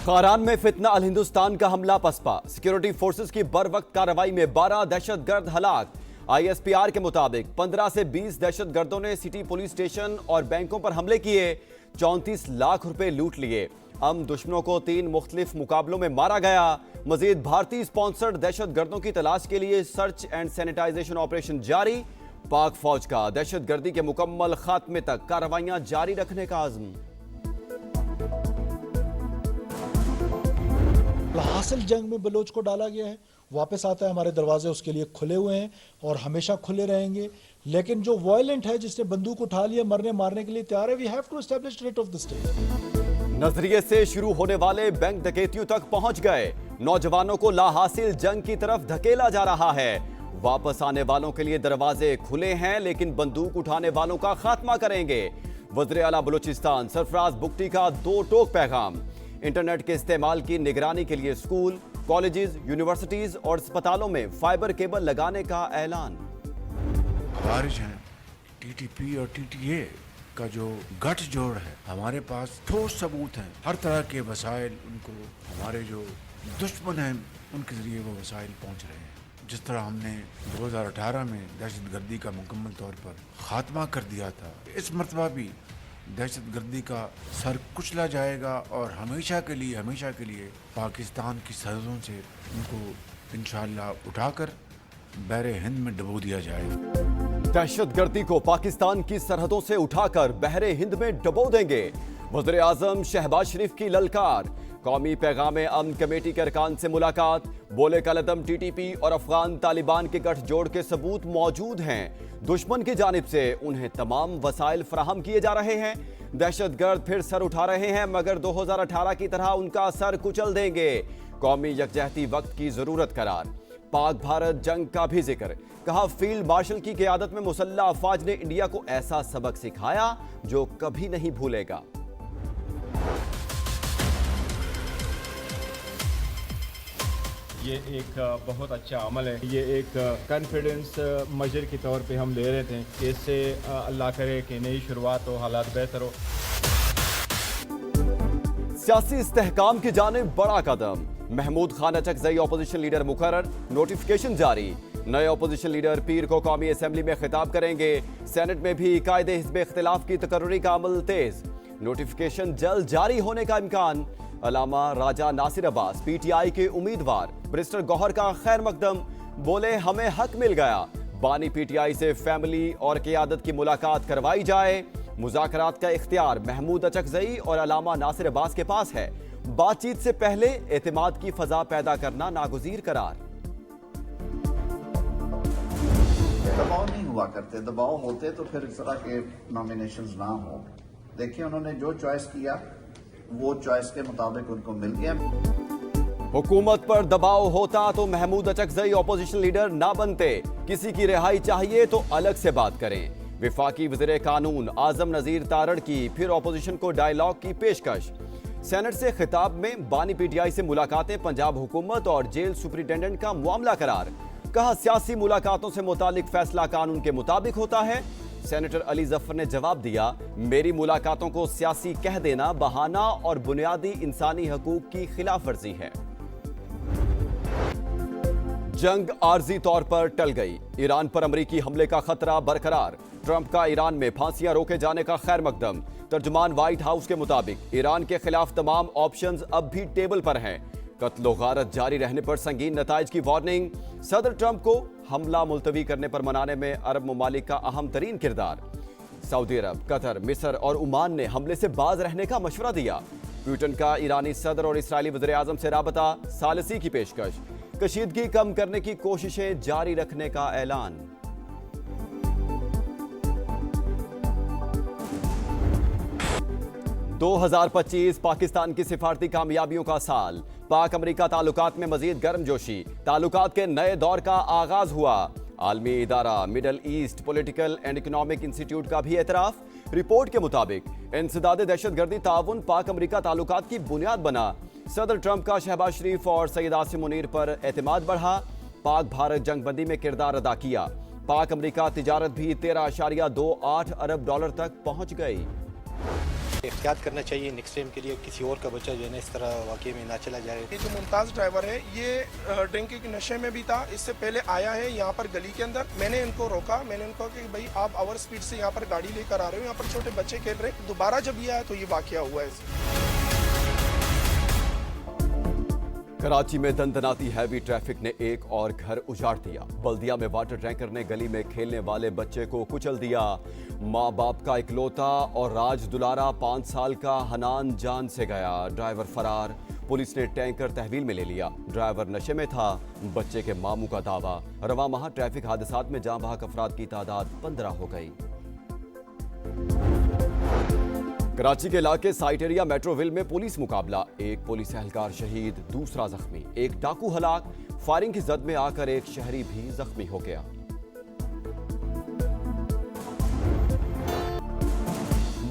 खारान में फितना अल हिंदुस्तान का हमला पसपा। सिक्योरिटी फोर्सेस की बर वक्त कार्रवाई में 12 दहशतगर्द हलाक। आईएसपीआर के मुताबिक 15 से 20 दहशतगर्दों ने सिटी पुलिस स्टेशन और बैंकों पर हमले किए, 34 लाख रुपए लूट लिए। दुश्मनों को 3 मुख्तलिफ मुकाबलों में मारा गया। मजीद भारतीय स्पॉन्सर्ड दहशतगर्दों की तलाश के लिए सर्च एंड सैनिटाइजेशन ऑपरेशन जारी। पाक फौज का दहशतगर्दी के मुकम्मल खात्मे तक कार्रवाइयां जारी रखने का आज़म। हासिल जंग में बलोच को डाला गया है, वापस आता है, हमारे दरवाजे उसके लिए खुले हुए हैं और हमेशा खुले रहेंगे। लेकिन जो वायलेंट है, जिसने बंदूक उठा लिया, मरने मारने के लिए तैयार है, we have to establish rate of the state. नजरिए से शुरू होने वाले बैंक डकैतियों तक पहुंच गए। नौजवानों को लाहासिल जंग की तरफ धकेला जा रहा है। वापस आने वालों के लिए दरवाजे खुले हैं, लेकिन बंदूक उठाने वालों का खात्मा करेंगे। वज़ीर आला बलूचिस्तान सरफराज बुगटी का 2 टोक पैगाम। इंटरनेट के इस्तेमाल की निगरानी के लिए स्कूल, कॉलेजेस, यूनिवर्सिटीज और अस्पतालों में फाइबर केबल लगाने का ऐलान। खारिज हैं टीटीपी और टीटीए का जो गठजोड़ है, हमारे पास ठोस सबूत हैं, हर तरह के वसाइल उनको, हमारे जो दुश्मन हैं उनके जरिए वो वसाइल पहुंच रहे हैं। जिस तरह हमने 2018 में दहशतगर्दी का मुकम्मल तौर पर खात्मा कर दिया था, इस मरतबा भी दहशतगर्दी का सर कुचला जाएगा और हमेशा के लिए पाकिस्तान की सरहदों से उनको इंशाअल्लाह उठाकर बहरे हिंद में डुबो दिया जाएगा। दहशतगर्दी को पाकिस्तान की सरहदों से उठाकर बहरे हिंद में डुबो देंगे। वज़ीर आज़म शहबाज शरीफ की ललकार। कौमी पैगामे अमन कमेटी के अरकान से मुलाकात। बोले कलदम टीटीपी और अफगान तालिबान के गठजोड़ के सबूत मौजूद हैं। दुश्मन की जानिब से उन्हें तमाम वसाइल फराहम किए जा रहे हैं। दहशतगर्द फिर सर उठा रहे हैं, मगर 2018 की तरह उनका सर कुचल देंगे। कौमी यकजहती वक्त की जरूरत करार। पाक भारत जंग का भी जिक्र। कहा, फील्ड मार्शल की क़यादत में मुसल्लह अफवाज ने इंडिया को ऐसा सबक सिखाया जो कभी नहीं भूलेगा। ये एक बहुत अच्छा अमल है। ये एक कॉन्फिडेंस मेजर के तौर पे हम ले रहे थे कि इससे अल्लाह करे कि नई शुरुआत हो, हालात बेहतर हो। सियासी इस्तेहकाम की जानिब बड़ा कदम। महमूद खान अचकजई अपोजिशन लीडर मुकर्रर, नोटिफिकेशन जारी। नए अपोजिशन लीडर पीर को कौमी असेंबली में खिताब करेंगे। सेनेट में भी कायदे हिज़्ब इख्तिलाफ की तकर्रुरी का अमल तेज। नोटिफिकेशन जल्द जारी होने का इम्कान। अलामा राजा नासिर अब्बास पीटीआई के उम्मीदवार। बैरिस्टर गौहर का खैर मकदम। बोले, हमें हक मिल गया, बानी पीटीआई से फैमिली और क़यादत की मुलाकात करवाई जाए। मुज़ाकरात का इख्तियार महमूद अचकजई और अलामा नासिर अब्बास के पास है। बातचीत से पहले एतमाद की फजा पैदा करना नागुज़ीर करार। दबाव नहीं हुआ करते, दबाव होते तो फिर इस तरह के नॉमिनेशंस ना हो। देखिए, उन्होंने जो चॉइस किया वो चॉइस के मुताबिक उनको मिल गया। हुकूमत पर दबाव होता तो महमूद अचकजई अपोजिशन लीडर ना बनते। किसी की रिहाई चाहिए तो अलग से बात करें। विफाकी वज़ीर कानून आजम नज़ीर तारड़ की फिर अपोजिशन को डायलॉग की पेशकश। सेनेट से खिताब में बानी पीटीआई से मुलाकातें पंजाब हुकूमत और जेल सुपरिटेंडेंट का मामला करार। कहा, सियासी मुलाकातों से मुतालिक फैसला कानून के मुताबिक होता है। सेनेटर अली जफर ने जवाब दिया, मेरी मुलाकातों को सियासी कह देना बहाना और बुनियादी इंसानी हकूक की खिलाफ वर्जी है। जंग आर्जी तौर पर टल गई। ईरान पर अमरीकी हमले का खतरा बरकरार। ट्रंप का ईरान में फांसियां रोके जाने का खैर मकदम। तर्जुमान व्हाइट हाउस के मुताबिक ईरान के खिलाफ तमाम ऑप्शंस अब भी टेबल पर हैं। कत्लो गारत जारी रहने पर संगीन नताइज की वार्निंग। सदर ट्रंप को हमला मुलतवी करने पर मनाने में अरब ममालिक का अहम तरीन किरदार। सऊदी अरब, कतर, मिस्र और ओमान ने हमले से बाज रहने का मशवरा दिया। पुतिन का ईरानी सदर और इस्राएली वज़ीर आज़म से राबता, सालिसी की पेशकश। कशीदगी कम करने की कोशिशें जारी रखने का ऐलान। – 2025 पाकिस्तान की सिफारती कामयाबियों का साल। पाक अमरीका ताल्लुकात में मजीद गर्मजोशी। ताल्लुकात के नए दौर का आगाज हुआ। आलमी इदारा middle east political and economic institute का भी एतराफ। रिपोर्ट के मुताबिक इंसदाद दहशतगर्दी ताउन पाक अमरीका ताल्लुकात की बुनियाद बना। सदर ट्रंप का शहबाज शरीफ और सैयद आसिम मुनीर पर एतमाद बढ़ा। पाक भारत जंगबंदी में किरदार अदा किया। पाक अमरीका तिजारत भी 13.28 अरब डॉलर तक पहुंच गई। एहतियात करना चाहिए नेक्स्ट टाइम के लिए, किसी और का बच्चा जो है ना इस तरह वाकई में ना चला जाए। ये जो मुमताज़ ड्राइवर है ये ड्रिंकिंग के नशे में भी था, इससे पहले आया है यहाँ पर गली के अंदर। मैंने इनको रोका, मैंने इनको कहा कि भाई आप ओवर स्पीड से यहाँ पर गाड़ी लेकर आ रहे हो, यहाँ पर छोटे बच्चे खेल रहे हैं। दोबारा जब ये आया तो ये वाकया हुआ है। कराची में दंदनाती हैवी ट्रैफिक ने एक और घर उजाड़ दिया। बल्दिया में वाटर टैंकर ने गली में खेलने वाले बच्चे को कुचल दिया। माँ बाप का इकलौता और राज दुलारा 5 साल का हनान जान से गया। ड्राइवर फरार, पुलिस ने टैंकर तहवील में ले लिया। ड्राइवर नशे में था, बच्चे के मामू का दावा। रवा माह ट्रैफिक हादसात में जाँ बहक अफराद की तादाद 15 हो गई। कराची के इलाके साइट एरिया मेट्रोविल में पुलिस मुकाबला, एक पुलिस एहलकार शहीद, दूसरा जख्मी। एक डाकू हलाक, फायरिंग की जद में आकर एक शहरी भी जख्मी हो गया।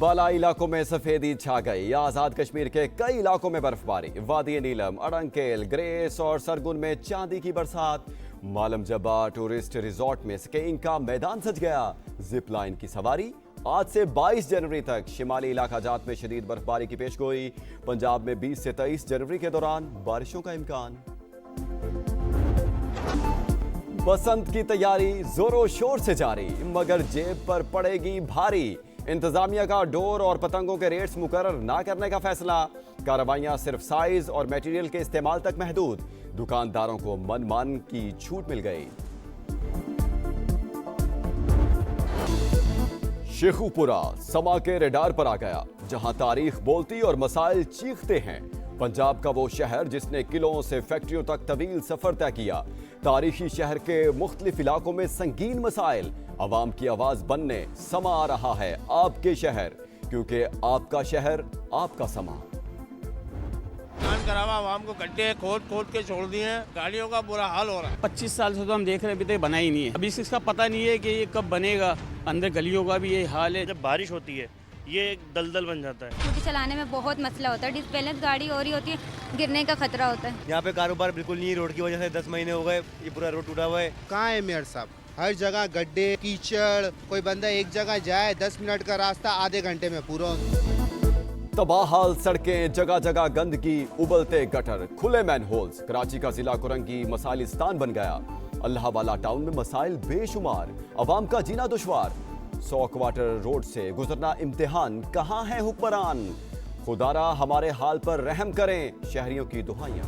बालाई इलाकों में सफेदी छा गई। आजाद कश्मीर के कई इलाकों में बर्फबारी। वादी नीलम, अड़ंकेल, ग्रेस और सरगुन में चांदी की बरसात। मालम जबा टूरिस्ट रिजॉर्ट में स्कीइंग का मैदान सज गया। जिप लाइन की सवारी। आज से 22 जनवरी तक शिमाली इलाका जात में शदीद बर्फबारी की पेशगोई। पंजाब में 20 से 23 जनवरी के दौरान बारिशों का इम्कान। बसंत की तैयारी जोरों शोर से जारी, मगर जेब पर पड़ेगी भारी। इंतजामिया का डोर और पतंगों के रेट्स मुकर्रर ना करने का फैसला। कार्रवाइयां सिर्फ साइज और मटेरियल के इस्तेमाल तक महदूद। दुकानदारों को मनमान की छूट मिल गई। शेखुपुरा समा के रेडार पर आ गया, जहां तारीख बोलती और मसाइल चीखते हैं। पंजाब का वो शहर जिसने किलों से फैक्ट्रियों तक तवील सफर तय किया। तारीखी शहर के मुख्तलिफ इलाकों में संगीन मसाइल। अवाम की आवाज बनने समा आ रहा है आपके शहर, क्योंकि आपका शहर आपका समा। करावा आवाम को गड्ढे खोद के छोड़ दिए हैं, गाड़ियों का बुरा हाल हो रहा है। 25 साल से तो हम देख रहे हैं, अभी तक बना ही नहीं है। अभी इसका पता नहीं है कि ये कब बनेगा। अंदर गलियों का भी यही हाल है। जब बारिश होती है ये एक दलदल बन जाता है। स्कूटी चलाने में बहुत मसला होता है, डिसबैलेंस गाड़ी हो रही होती है, गिरने का खतरा होता है। यहाँ पे कारोबार बिल्कुल नहीं है, रोड की वजह से 10 महीने हो गए, ये पूरा रोड टूटा हुआ है। कहाँ है मेयर साहब? हर जगह गड्ढे, कीचड़। कोई बंदा एक जगह जाए 10 मिनट का रास्ता आधे घंटे में पूरा। तबाहाल सड़कें, जगह जगह गंदगी, उबलते गटर, खुले मैनहोल्स। कराची का जिला कुरंगी मसाइलिस्तान बन गया। अल्लाह वाला टाउन में मसाइल बेशुमार, अवाम का जीना दुश्वार। 100 क्वार्टर रोड से गुजरना इम्तिहान, कहाँ है हुक्मरान? खुदारा हमारे हाल पर रहम करें, शहरियों की दुहाइयां।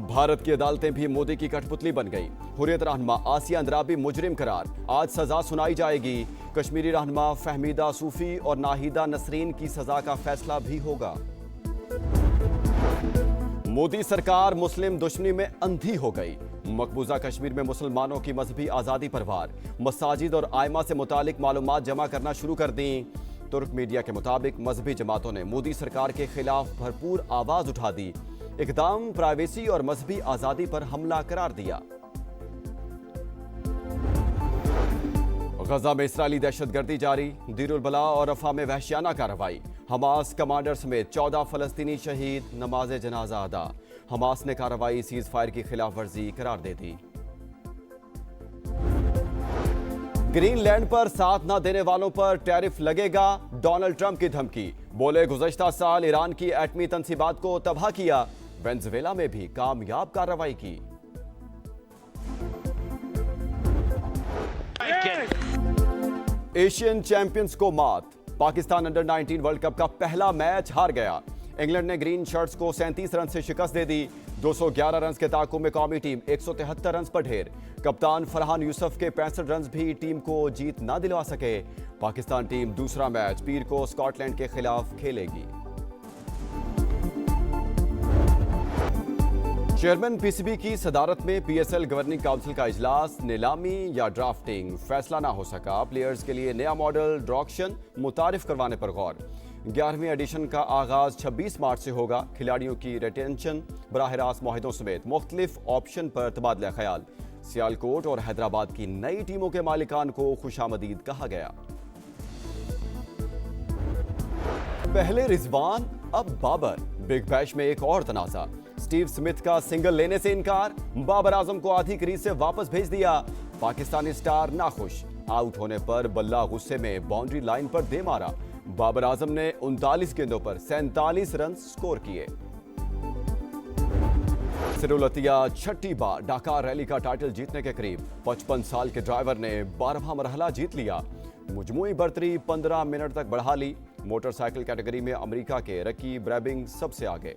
भारत की अदालतें भी मोदी की कठपुतली बन गई। हुर्रियत रहनुमा आसिया अंद्राबी मुजरिम करार, आज सजा सुनाई जाएगी। कश्मीरी रहनुमा फहमीदा सूफी और नाहिदा नसरीन की सजा का फैसला भी होगा। मोदी सरकार मुस्लिम दुश्मनी में अंधी हो गई। मकबूजा कश्मीर में मुसलमानों की मजहबी आज़ादी पर वार। मसाजिद और आयमा से मुतालिक मालूमात जमा करना शुरू कर दी। तुर्क मीडिया के मुताबिक मजहबी जमातों ने मोदी सरकार के खिलाफ भरपूर आवाज उठा दी। इकदाम प्राइवेसी और मजहबी आज़ादी पर हमला करार दिया। गजा में इस्राएली दहशतगर्दी जारी। दीरुल बला और रफा में वहशियाना कार्रवाई। हमास कमांडर समेत 14 फलस्तीनी शहीद, नमाज जनाजा अदा। हमास ने कार्रवाई सीज फायर की खिलाफ वर्जी करार दे दी। ग्रीनलैंड पर साथ न देने वालों पर टैरिफ लगेगा, डोनाल्ड ट्रंप की धमकी। बोले गुज़श्ता साल ईरान की एटमी तंसीबात को तबाह किया। वेनेजुएला में भी कामयाब कार्रवाई की। एशियन चैंपियंस को मात। पाकिस्तान अंडर 19 वर्ल्ड कप का पहला मैच हार गया। इंग्लैंड ने ग्रीन शर्ट्स को 37 रन से शिकस्त दे दी। 211 रन के ताकुब में कौमी टीम 173 रन पर ढेर। कप्तान फरहान यूसुफ के 65 रन भी टीम को जीत ना दिलवा सके। पाकिस्तान टीम दूसरा मैच पीर को स्कॉटलैंड के खिलाफ खेलेगी। चेयरमैन पीसीबी की सदारत में पीएसएल गवर्निंग काउंसिल का इजलास। नीलामी या ड्राफ्टिंग फैसला ना हो सका। प्लेयर्स के लिए नया मॉडल ड्रॉक्शन मुतारिफ करवाने पर गौर। 11वीं एडिशन का आगाज 26 मार्च से होगा। खिलाड़ियों की रिटेंशन, बराह रास्त मुआहिदों समेत मुख्तलिफ ऑप्शन पर तबादला ख्याल। सियालकोट और हैदराबाद की नई टीमों के मालिकान को खुशामदीद कहा गया। पहले रिजवान अब बाबर। बिग बैश में एक और तनाज़ा। स्टीव स्मिथ का सिंगल लेने से इनकार। बाबर आजम को आधी क्रीज से वापस भेज दिया। पाकिस्तानी स्टार नाखुश। आउट होने पर बल्ला गुस्से में बाउंड्री लाइन पर दे मारा। बाबर आजम ने 39 गेंदों पर 47 रन स्कोर किए। सिरुल अतिया छठी बार ढाका रैली का टाइटल जीतने के करीब। 55 साल के ड्राइवर ने 12वां मरहला जीत लिया। मुजमुई बर्तरी 15 मिनट तक बढ़ा ली। मोटरसाइकिल कैटेगरी में अमेरिका के रकी ब्रैबिंग सबसे आगे।